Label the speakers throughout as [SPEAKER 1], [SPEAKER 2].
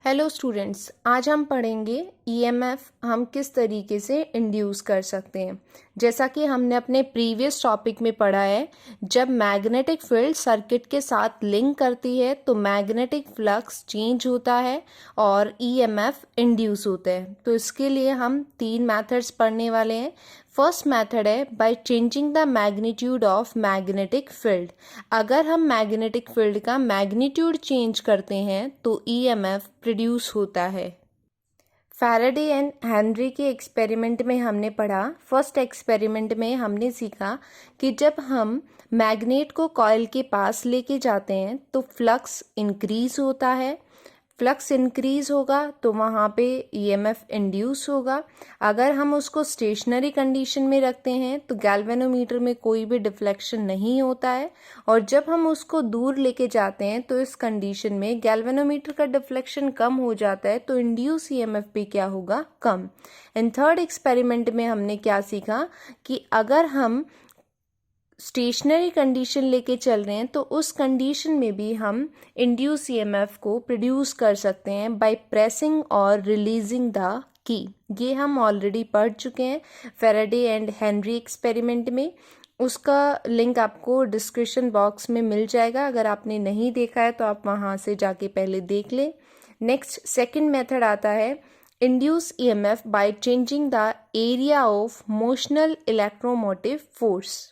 [SPEAKER 1] Hello students, आज हम पढ़ेंगे ईएमएफ हम किस तरीके से इंड्यूस कर सकते हैं। जैसा कि हमने अपने प्रीवियस टॉपिक में पढ़ा है, जब मैग्नेटिक फील्ड सर्किट के साथ लिंक करती है तो मैग्नेटिक फ्लक्स चेंज होता है और ईएमएफ इंड्यूस होता है। तो इसके लिए हम 3 मेथड्स पढ़ने वाले हैं। फर्स्ट मेथड है by changing the magnitude of magnetic field. अगर हम मैग्नेटिक फील्ड का मैग्नीट्यूड चेंज करते हैं तो ईएमएफ प्रोड्यूस होता है। फैराडे एंड हेनरी के एक्सपेरिमेंट में हमने पढ़ा। फर्स्ट एक्सपेरिमेंट में हमने सीखा कि जब हम मैग्नेट को कॉइल के पास लेके जाते हैं तो फ्लक्स इंक्रीज होता है। फ्लक्स इंक्रीज होगा तो वहाँ पे ईएमएफ इंड्यूस होगा। अगर हम उसको स्टेशनरी कंडीशन में रखते हैं तो गैल्वेनोमीटर में कोई भी डिफ्लेक्शन नहीं होता है, और जब हम उसको दूर लेके जाते हैं तो इस कंडीशन में गैल्वेनोमीटर का डिफ्लेक्शन कम हो जाता है, तो इंड्यूस ईएमएफ भी क्या होगा, कम। एंड थर्ड एक्सपेरिमेंट में हमने क्या सीखा कि अगर हम स्टेशनरी कंडीशन लेके चल रहे हैं तो उस कंडीशन में भी हम इंड्यूस ईएमएफ को प्रोड्यूस कर सकते हैं बाय प्रेसिंग और रिलीजिंग द की। ये हम ऑलरेडी पढ़ चुके हैं फैराडे एंड हेनरी एक्सपेरिमेंट में। उसका लिंक आपको डिस्क्रिप्शन बॉक्स में मिल जाएगा। अगर आपने नहीं देखा है तो आप वहाँ से जाके पहले देख लें। नेक्स्ट सेकेंड मेथड आता है induce EMF by changing the area of motional electromotive force.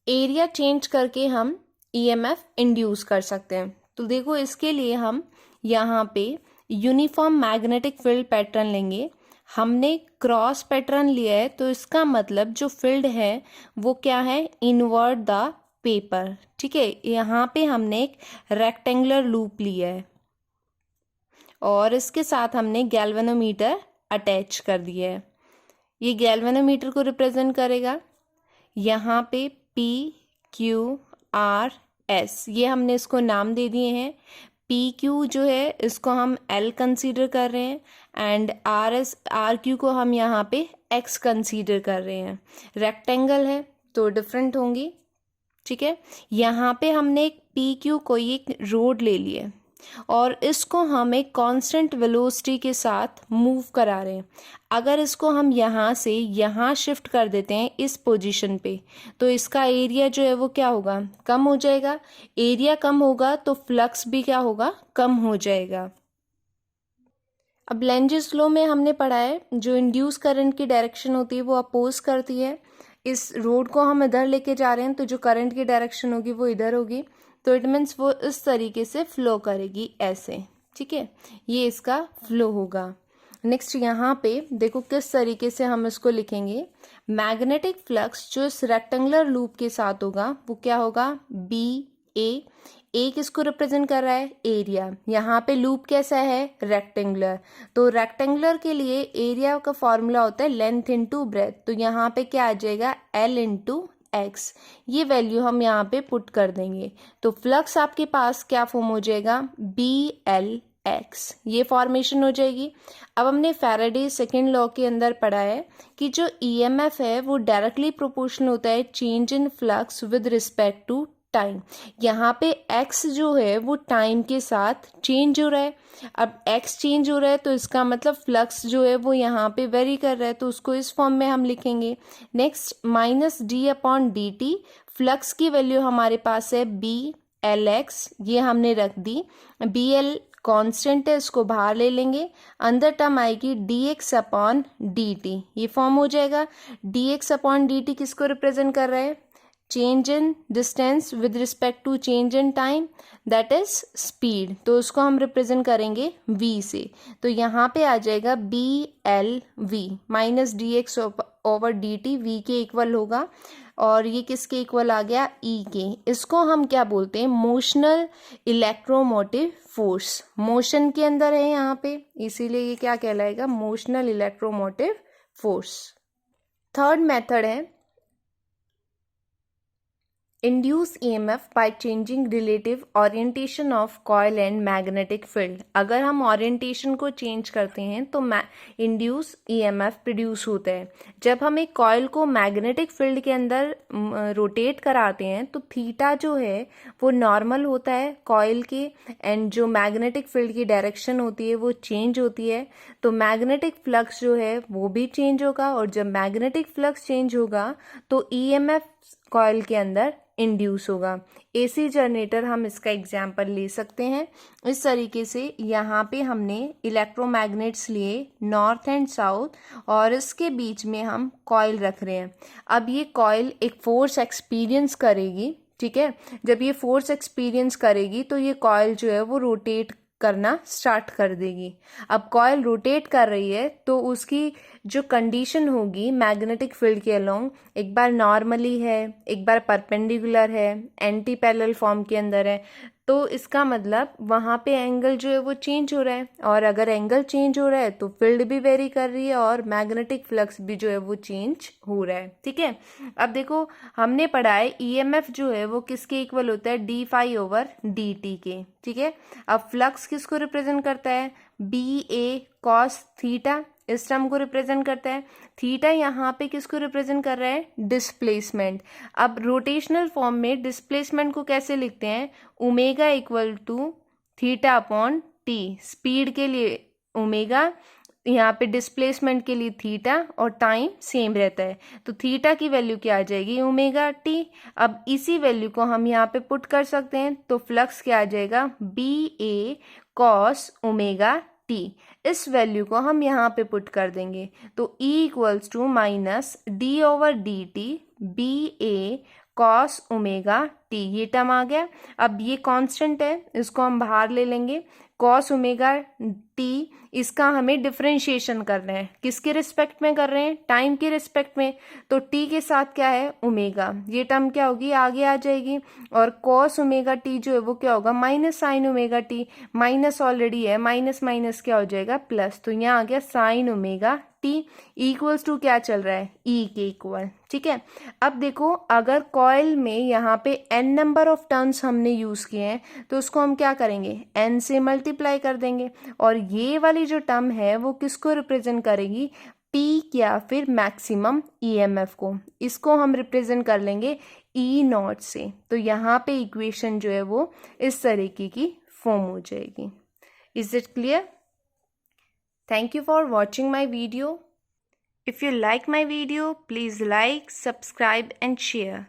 [SPEAKER 1] Area change करके हम ईएमएफ इंड्यूस कर सकते हैं। तो देखो, इसके लिए हम यहाँ पे यूनिफॉर्म मैग्नेटिक फील्ड पैटर्न लेंगे। हमने क्रॉस पैटर्न लिया है तो इसका मतलब जो फील्ड है वो क्या है, इनवर्ट द पेपर। ठीक है, यहाँ पे हमने एक रेक्टेंगुलर लूप लिया है और इसके साथ हमने गैल्वेनोमीटर अटैच कर दिया है। ये गैल्वेनोमीटर को रिप्रेजेंट करेगा। यहाँ पे PQRS ये हमने इसको नाम दे दिए हैं। PQ जो है इसको हम L कंसीडर कर रहे हैं एंड RQ को हम यहाँ पे X कंसीडर कर रहे हैं। रेक्टेंगल है तो डिफरेंट होंगी। ठीक है, यहाँ पे हमने एक PQ कोई एक रोड ले लिया और इसको हम एक कांस्टेंट वेलोसिटी के साथ मूव करा रहे हैं। अगर इसको हम यहाँ से यहाँ शिफ्ट कर देते हैं इस पोजीशन पे तो इसका एरिया जो है वो क्या होगा, कम हो जाएगा। एरिया कम होगा तो फ्लक्स भी क्या होगा, कम हो जाएगा। अब लेंजेस लॉ में हमने पढ़ा है जो इंड्यूस करंट की डायरेक्शन होती है वो अपोज करती है। इस रोड को हम इधर लेके जा रहे हैं तो जो करंट की डायरेक्शन होगी वो इधर होगी, तो इट मीन्स वो इस तरीके से फ्लो करेगी ऐसे। ठीक है, ये इसका फ्लो होगा। नेक्स्ट यहाँ पे देखो किस तरीके से हम इसको लिखेंगे। मैग्नेटिक फ्लक्स जो इस रेक्टेंगुलर लूप के साथ होगा वो क्या होगा, BA। ए किसको रिप्रेजेंट कर रहा है, एरिया। यहाँ पे लूप कैसा है, रेक्टेंगुलर। तो रेक्टेंगुलर के लिए एरिया का फॉर्मूला होता है लेंथ इंटू ब्रेथ। तो यहाँ पे क्या आ जाएगा, L इंटू एक्स। ये वैल्यू हम यहाँ पे पुट कर देंगे तो फ्लक्स आपके पास क्या फॉर्म हो जाएगा, BLX। ये फॉर्मेशन हो जाएगी। अब हमने फैराडे सेकेंड लॉ के अंदर पढ़ा है कि जो ईएमएफ है वो डायरेक्टली प्रोपोर्शनल होता है change in flux with respect to time. यहाँ पे x जो है वो टाइम के साथ चेंज हो रहा है। अब x चेंज हो रहा है तो इसका मतलब फ्लक्स जो है वो यहाँ पे वेरी कर रहा है, तो उसको इस फॉर्म में हम लिखेंगे। Next -d/dt। फ्लक्स की वैल्यू हमारे पास है BLX, ये हमने रख दी। BL कांस्टेंट है, इसको बाहर ले लेंगे। अंदर टर्म आएगी dx/dt, ये फॉर्म हो जाएगा। dx/dt किसको रिप्रेजेंट कर रहा है, change in distance with respect to change in time, that is speed. तो उसको हम रिप्रेजेंट करेंगे v से। तो यहाँ पे आ जाएगा BLV -dx/dt, v के इक्वल होगा और ये किसके इक्वल आ गया, E के। इसको हम क्या बोलते हैं, मोशनल इलेक्ट्रोमोटिव फोर्स। मोशन के अंदर है यहाँ पे, इसीलिए ये क्या कहलाएगा, motional electromotive force. Third method है induce EMF by changing relative orientation of coil and magnetic field. अगर हम ओरिएंटेशन को चेंज करते हैं तो इंड्यूस ईएमएफ प्रोड्यूस होता है। जब हम एक कॉइल को मैग्नेटिक फील्ड के अंदर रोटेट कराते हैं तो थीटा जो है वो नॉर्मल होता है कॉइल के, एंड जो मैग्नेटिक फील्ड की डायरेक्शन होती है वो चेंज होती है, तो मैग्नेटिक फ्लक्स जो है वो भी चेंज होगा, और जब मैग्नेटिक फ्लक्स चेंज होगा तो ईएमएफ कॉइल के अंदर इंड्यूस होगा। एसी जनरेटर हम इसका एग्जाम्पल ले सकते हैं। इस तरीके से यहाँ पे हमने इलेक्ट्रोमैग्नेट्स लिए नॉर्थ एंड साउथ, और इसके बीच में हम कॉइल रख रहे हैं। अब ये कॉइल एक फोर्स एक्सपीरियंस करेगी, ठीक है। जब ये फोर्स एक्सपीरियंस करेगी तो ये कॉइल जो है वो रोटेट करना स्टार्ट कर देगी। अब कॉइल रोटेट कर रही है तो उसकी जो कंडीशन होगी मैग्नेटिक फील्ड के अलोंग, एक बार नॉर्मली है, एक बार परपेंडिकुलर है, एंटी पैरेलल फॉर्म के अंदर है, तो इसका मतलब वहाँ पे एंगल जो है वो चेंज हो रहा है, और अगर एंगल चेंज हो रहा है तो फील्ड भी वेरी कर रही है और मैग्नेटिक फ्लक्स भी जो है वो चेंज हो रहा है, ठीक है। अब देखो हमने पढ़ा है ईएमएफ जो है वो किसके इक्वल होता है, d phi over d t के, ठीक है। अब फ्लक्स किसको रिप्रेजेंट करता है, बी ए कॉस थीटा, इस टर्म को रिप्रेजेंट करता है। थीटा यहाँ पे किसको रिप्रेजेंट कर रहा है, डिस्प्लेसमेंट। अब रोटेशनल फॉर्म में डिस्प्लेसमेंट को कैसे लिखते हैं, omega equal to theta upon t. Speed के लिए ओमेगा, यहाँ पे डिस्प्लेसमेंट के लिए थीटा, और टाइम सेम रहता है, तो थीटा की वैल्यू क्या आ जाएगी, ओमेगा टी। अब इसी वैल्यू को हम यहाँ पे पुट कर सकते हैं, तो फ्लक्स क्या आ जाएगा, B A cos omega t. इस वैल्यू को हम यहाँ पे पुट कर देंगे, तो E equals to minus d over d t B A cos omega t, ये टर्म आ गया। अब ये कांस्टेंट है, इसको हम बाहर ले लेंगे। कॉस ओमेगा टी, इसका हमें डिफरेंशिएशन करना है, किसके रिस्पेक्ट में कर रहे हैं, टाइम के रिस्पेक्ट में, तो टी के साथ क्या है, ओमेगा, ये टर्म क्या होगी, आगे आ जाएगी। और कॉस ओमेगा टी जो है वो क्या होगा, minus sine omega t, minus already है, माइनस माइनस क्या हो जाएगा, प्लस, तो यहाँ आ गया sine omega t equals to क्या चल रहा है, ई के इक्वल, ठीक है। अब देखो अगर कॉइल में यहाँ पे n नंबर ऑफ टर्न्स हमने यूज किए हैं तो उसको हम क्या करेंगे, n से मल्टीप्लाई कर देंगे, और ये वाली जो टर्म है वो किसको रिप्रेजेंट करेगी, पीक या फिर मैक्सिमम ईएमएफ को। इसको हम रिप्रेजेंट कर लेंगे ई नॉट से, तो यहाँ पे इक्वेशन जो है वो इस तरीके की फॉर्म हो जाएगी। Is it clear? Thank you for watching my video. If you like my video, please like, subscribe and share.